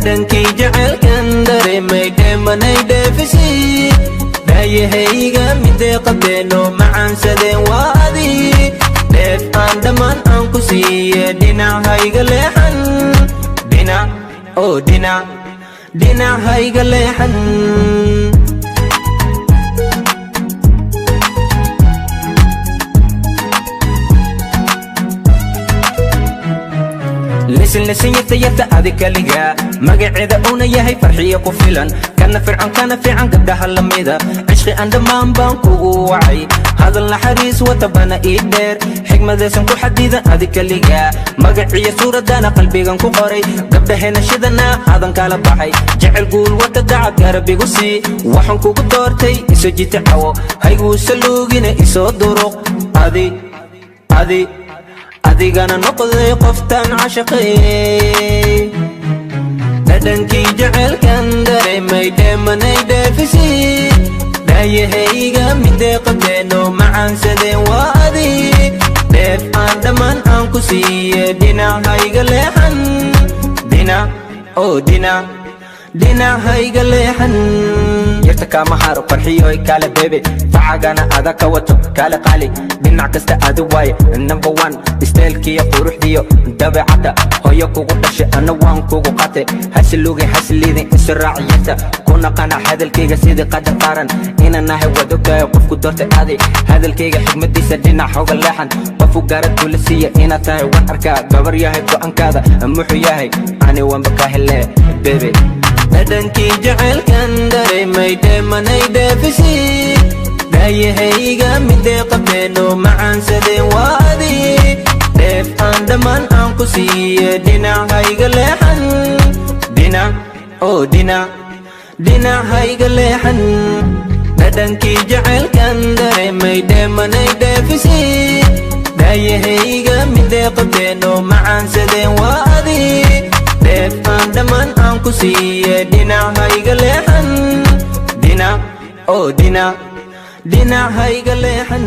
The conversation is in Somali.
dhadhankii jacaylkan dareemay dheemanay dheefisii dhaayahayga midee qabteeno macaansadeen waa adii dheef aan dhammaan aan ku siiye dhinacayga leexan dhinacayga leexan لسن يتيت أذيك لقى مقعدة أونا يهي فرحية قفلا كان فرعان قبلها اللميدة عشقي عندما بانكو وعي هذا الحريص وتبانا إيدير حكمة ذا سنكو حديدا أذيك لقى مقعية سورة دانا قلبي غنكو قري قبلها نشدنا هذا نكال بحي جعل قول وتدعى قربي قسي وحنكو قدورتي إسو جيت عوو هايقو سلوقين إسو الدروق adigana noqday qoftan caashaqay dhadhankii jacaylkan dareemay dheemanay dheefisii dhaayahayga midee qabteeno macaansadeen waa adii dheef aan dhammaan aan ku siiye dhinacayga leexan dhinacayga leexan yarta kaama haro farxiyoy kaale beebe facagana ada ka wato kaale qaali dhinac kasta aadi waaye number one isteelkiiyo quruxdiyo dabeecadda hooyo kugu dhashay ana waan kugu qate hasilugin hasiliidin israac yarta kuna qanac hadalkayga sidii qadar qaaran inaan nahay waad ogtahay qofku doortay aadi hadalkayga xigmadiisa dhinac hoga leexan qofu gaarad kula siiya inaad tahay waan arkaa gabar yahay go'aankaada muxuu yahay ani waanba ka hele bebe dhadhankii jacaylkan dareemay dheemanay dheefisii dhaayahayga midee qabteeno macaansadeen waa adii dheef aan dhammaan aan ku siiye dhinacayga leexan dhinacayga leexan dhadhankii jacaylkan dareemay dheemanay dheefisii dhaayahayga midee qabteeno macaansadeen waa adii dheef aan dhammaan aan ku siiye dhinacayga leexan dhinacayga leexan